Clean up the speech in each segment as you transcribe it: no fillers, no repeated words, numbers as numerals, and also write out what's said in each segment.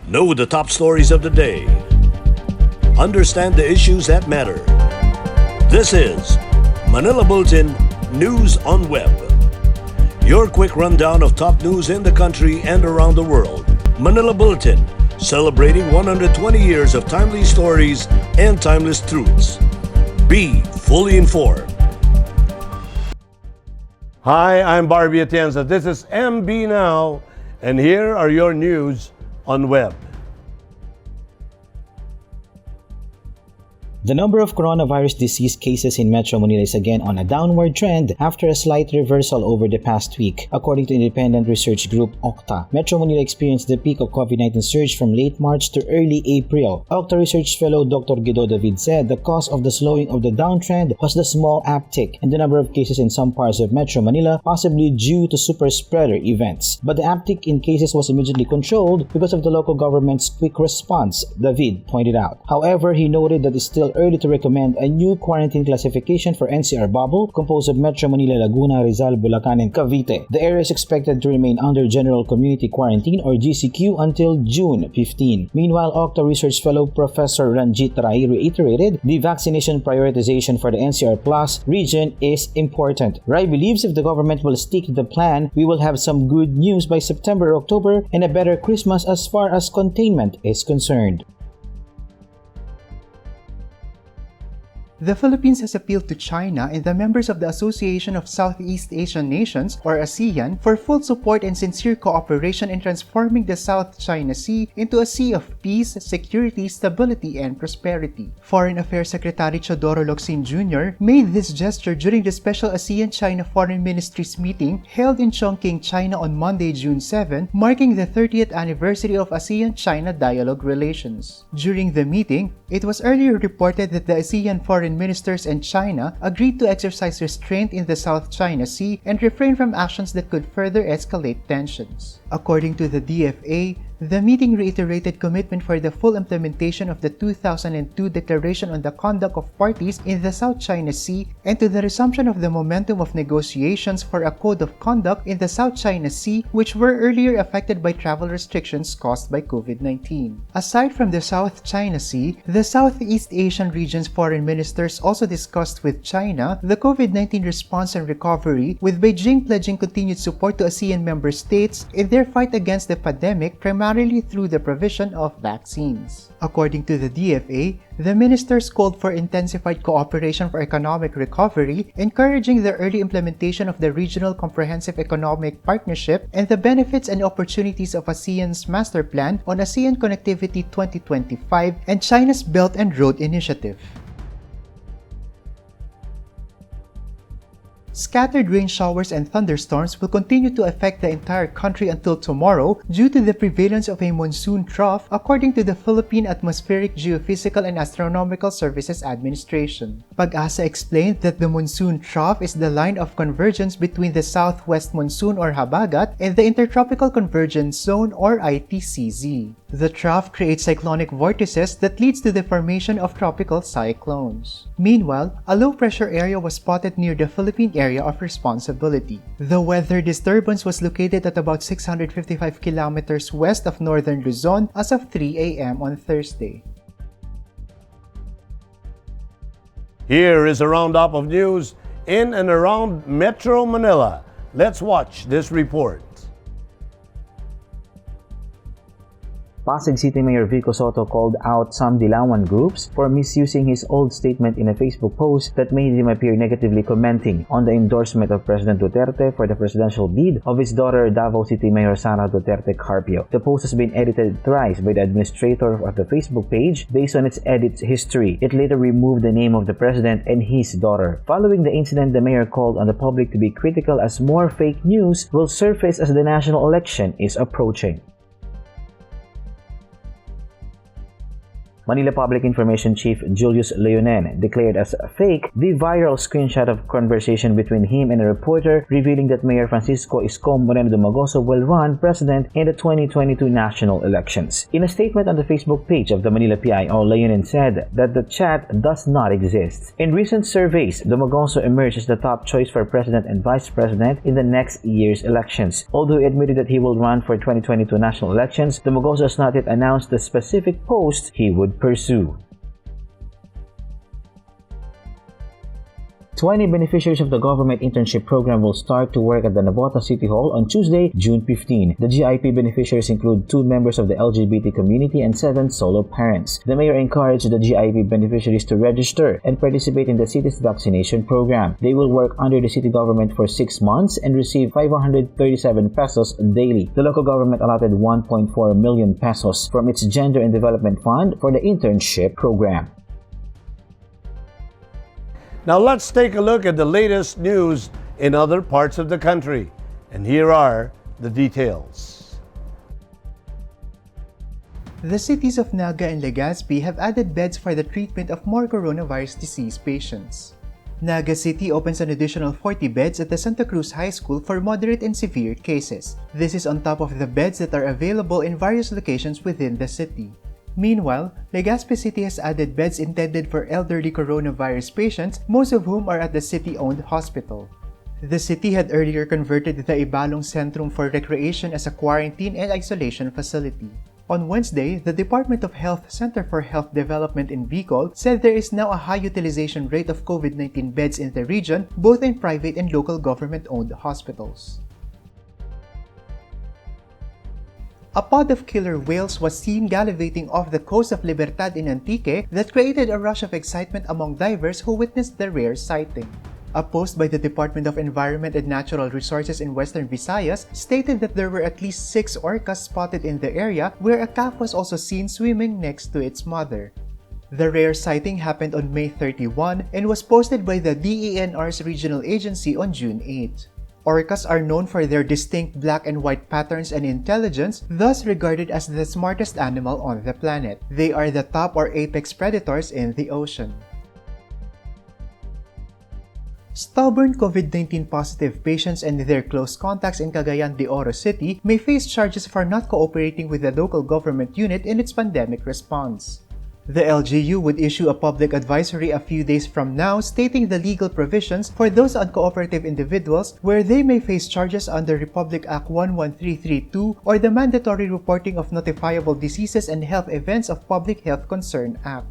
Know the top stories of the day. Understand the issues that matter. This is Manila Bulletin News on Web. Your quick rundown of top news in the country and around the world. Manila Bulletin, celebrating 120 years of timely stories and timeless truths. Be fully informed. Hi, I'm Barbie Atienza. This is MB Now, and here are your news on web. The number of coronavirus disease cases in Metro Manila is again on a downward trend after a slight reversal over the past week, according to independent research group Octa. Metro Manila experienced the peak of COVID-19 surge from late March to early April. Octa Research fellow Dr. Guido David said the cause of the slowing of the downtrend was the small uptick in the number of cases in some parts of Metro Manila, possibly due to super spreader events. But the uptick in cases was immediately controlled because of the local government's quick response, David pointed out. However, he noted that it's still early to recommend a new quarantine classification for NCR bubble composed of Metro Manila, Laguna, Rizal, Bulacan, and Cavite. The area is expected to remain under General Community Quarantine or GCQ until June 15. Meanwhile, Octa Research fellow Professor Ranjit Rai reiterated the vaccination prioritization for the NCR Plus region is important. Rai believes if the government will stick to the plan, we will have some good news by September or October and a better Christmas as far as containment is concerned. The Philippines has appealed to China and the members of the Association of Southeast Asian Nations, or ASEAN, for full support and sincere cooperation in transforming the South China Sea into a sea of peace, security, stability, and prosperity. Foreign Affairs Secretary Chodoro Locsin Jr. made this gesture during the special ASEAN-China Foreign Ministries meeting held in Chongqing, China on Monday, June 7, marking the 30th anniversary of ASEAN-China dialogue relations. During the meeting, it was earlier reported that the ASEAN foreign ministers and China agreed to exercise restraint in the South China Sea and refrain from actions that could further escalate tensions. According to the DFA, the meeting reiterated commitment for the full implementation of the 2002 Declaration on the Conduct of Parties in the South China Sea and to the resumption of the momentum of negotiations for a code of conduct in the South China Sea, which were earlier affected by travel restrictions caused by COVID-19. Aside from the South China Sea, the Southeast Asian region's foreign ministers also discussed with China the COVID-19 response and recovery, with Beijing pledging continued support to ASEAN member states in their fight against the pandemic, primarily through the provision of vaccines. According to the DFA, the ministers called for intensified cooperation for economic recovery, encouraging the early implementation of the Regional Comprehensive Economic Partnership and the benefits and opportunities of ASEAN's Master Plan on ASEAN Connectivity 2025 and China's Belt and Road Initiative. Scattered rain showers and thunderstorms will continue to affect the entire country until tomorrow due to the prevalence of a monsoon trough, according to the Philippine Atmospheric, Geophysical and Astronomical Services Administration. Pag-asa explained that the monsoon trough is the line of convergence between the southwest monsoon or habagat and the intertropical convergence zone or ITCZ. The trough creates cyclonic vortices that leads to the formation of tropical cyclones. Meanwhile, a low-pressure area was spotted near the Philippine area of responsibility. The weather disturbance was located at about 655 kilometers west of northern Luzon as of 3 a.m. on Thursday. Here is a roundup of news in and around Metro Manila. Let's watch this report. Pasig City Mayor Vico Soto called out some Dilawan groups for misusing his old statement in a Facebook post that made him appear negatively commenting on the endorsement of President Duterte for the presidential bid of his daughter Davao City Mayor Sara Duterte Carpio. The post has been edited thrice by the administrator of the Facebook page based on its edit history. It later removed the name of the president and his daughter. Following the incident, the mayor called on the public to be critical as more fake news will surface as the national election is approaching. Manila Public Information Chief Julius Leonen declared as fake the viral screenshot of conversation between him and a reporter revealing that Mayor Francisco Isko will run president in the 2022 national elections. In a statement on the Facebook page of the Manila PIO, Leonen said that the chat does not exist. In recent surveys, Dumagoso emerged as the top choice for president and vice president in the next year's elections. Although he admitted that he will run for 2022 national elections, Dumagoso has not yet announced the specific post he would pursue. 20 beneficiaries of the government internship program will start to work at the Nabota City Hall on Tuesday, June 15. The GIP beneficiaries include 2 members of the LGBT community and 7 solo parents. The mayor encouraged the GIP beneficiaries to register and participate in the city's vaccination program. They will work under the city government for 6 months and receive 537 pesos daily. The local government allotted 1.4 million pesos from its Gender and Development Fund for the internship program. Now let's take a look at the latest news in other parts of the country. And here are the details. The cities of Naga and Legazpi have added beds for the treatment of more coronavirus disease patients. Naga City opens an additional 40 beds at the Santa Cruz High School for moderate and severe cases. This is on top of the beds that are available in various locations within the city. Meanwhile, Legazpi City has added beds intended for elderly coronavirus patients, most of whom are at the city-owned hospital. The city had earlier converted the Ibalong Centrum for Recreation as a quarantine and isolation facility. On Wednesday, the Department of Health Center for Health Development in Bicol said there is now a high utilization rate of COVID-19 beds in the region, both in private and local government-owned hospitals. A pod of killer whales was seen gallivanting off the coast of Libertad in Antique that created a rush of excitement among divers who witnessed the rare sighting. A post by the Department of Environment and Natural Resources in Western Visayas stated that there were at least 6 orcas spotted in the area, where a calf was also seen swimming next to its mother. The rare sighting happened on May 31 and was posted by the DENR's regional agency on June 8. Orcas are known for their distinct black and white patterns and intelligence, thus regarded as the smartest animal on the planet. They are the top or apex predators in the ocean. Stubborn COVID-19 positive patients and their close contacts in Cagayan de Oro City may face charges for not cooperating with the local government unit in its pandemic response. The LGU would issue a public advisory a few days from now stating the legal provisions for those uncooperative individuals where they may face charges under Republic Act 11332 or the Mandatory Reporting of Notifiable Diseases and Health Events of Public Health Concern Act.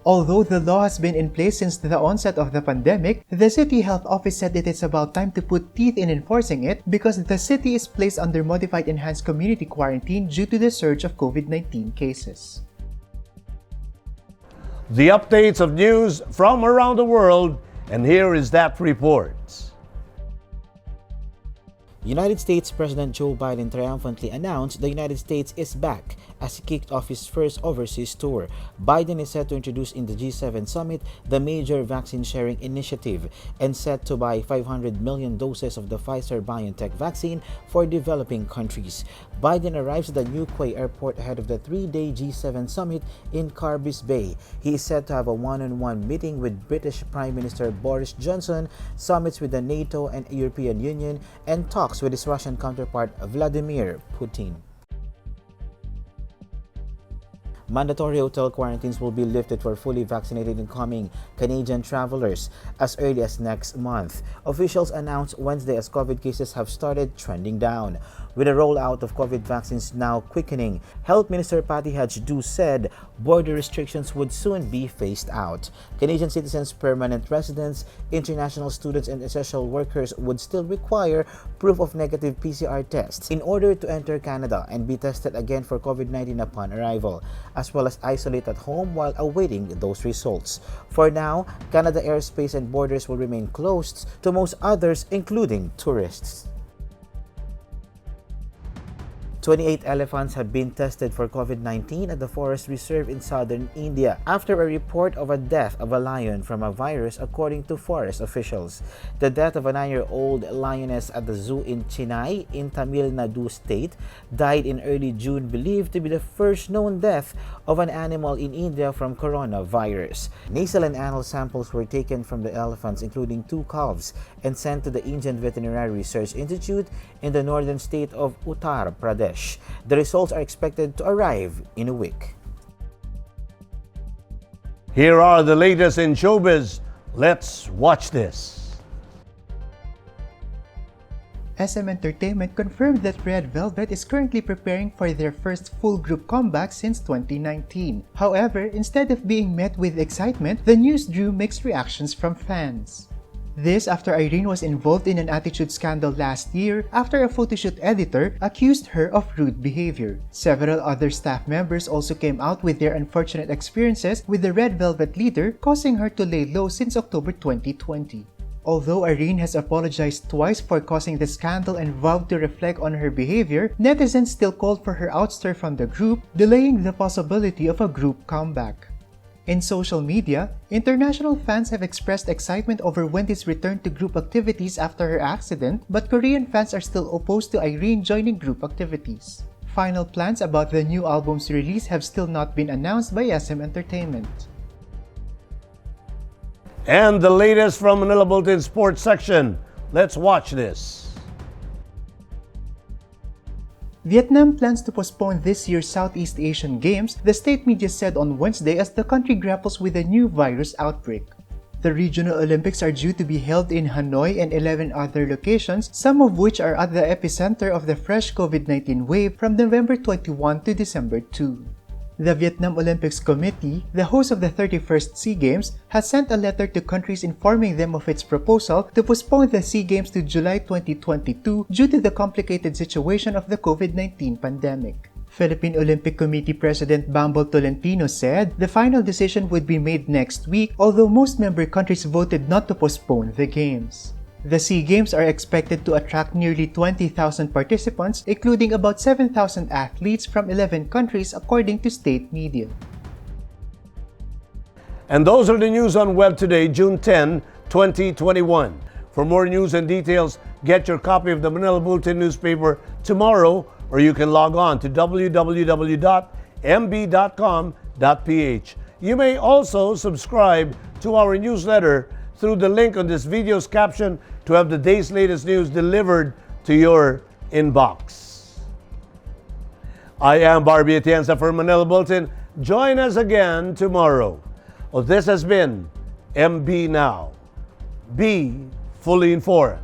Although the law has been in place since the onset of the pandemic, the City Health Office said it is about time to put teeth in enforcing it because the city is placed under Modified Enhanced Community Quarantine due to the surge of COVID-19 cases. The updates of news from around the world, and here is that report. United States President Joe Biden triumphantly announced the United States is back as he kicked off his first overseas tour. Biden is set to introduce in the G7 summit the major vaccine sharing initiative and set to buy 500 million doses of the Pfizer-BioNTech vaccine for developing countries. Biden arrives at the Newquay Airport ahead of the 3-day G7 summit in Carbis Bay. He is set to have a one-on-one meeting with British Prime Minister Boris Johnson, summits with the NATO and European Union, and talks with his Russian counterpart Vladimir Putin. Mandatory hotel quarantines will be lifted for fully vaccinated incoming Canadian travelers as early as next month. Officials announced Wednesday as COVID cases have started trending down. With the rollout of COVID vaccines now quickening, Health Minister Patty Hajdu said border restrictions would soon be phased out. Canadian citizens, permanent residents, international students, and essential workers would still require proof of negative PCR tests in order to enter Canada and be tested again for COVID-19 upon arrival, as well as isolate at home while awaiting those results. For now, Canada airspace and borders will remain closed to most others, including tourists. 28 elephants have been tested for COVID-19 at the forest reserve in southern India after a report of a death of a lion from a virus, according to forest officials. The death of a 9-year-old lioness at the zoo in Chennai in Tamil Nadu state died in early June, believed to be the first known death of an animal in India from coronavirus. Nasal and anal samples were taken from the elephants, including 2 calves, and sent to the Indian Veterinary Research Institute in the northern state of Uttar Pradesh. The results are expected to arrive in a week. Here are the latest in showbiz. Let's watch this. SM Entertainment confirmed that Red Velvet is currently preparing for their first full group comeback since 2019. However, instead of being met with excitement, the news drew mixed reactions from fans. This after Irene was involved in an attitude scandal last year after a photoshoot editor accused her of rude behavior. Several other staff members also came out with their unfortunate experiences with the Red Velvet leader, causing her to lay low since October 2020. Although Irene has apologized twice for causing the scandal and vowed to reflect on her behavior, netizens still called for her ouster from the group, delaying the possibility of a group comeback. In social media, international fans have expressed excitement over Wendy's return to group activities after her accident, but Korean fans are still opposed to Irene joining group activities. Final plans about the new album's release have still not been announced by SM Entertainment. And the latest from Manila Bulletin Sports section. Let's watch this. Vietnam plans to postpone this year's Southeast Asian Games, the state media said on Wednesday, as the country grapples with a new virus outbreak. The regional Olympics are due to be held in Hanoi and 11 other locations, some of which are at the epicenter of the fresh COVID-19 wave from November 21 to December 2. The Vietnam Olympics Committee, the host of the 31st SEA Games, has sent a letter to countries informing them of its proposal to postpone the SEA Games to July 2022 due to the complicated situation of the COVID-19 pandemic. Philippine Olympic Committee President Bambol Tolentino said the final decision would be made next week, although most member countries voted not to postpone the Games. The SEA Games are expected to attract nearly 20,000 participants, including about 7,000 athletes from 11 countries, according to state media. And those are the news on web today, June 10, 2021. For more news and details, get your copy of the Manila Bulletin newspaper tomorrow, or you can log on to www.mb.com.ph. You may also subscribe to our newsletter through the link on this video's caption to have the day's latest news delivered to your inbox. I am Barbie Atienza for Manila Bulletin. Join us again tomorrow. Well, this has been MB Now. Be fully informed.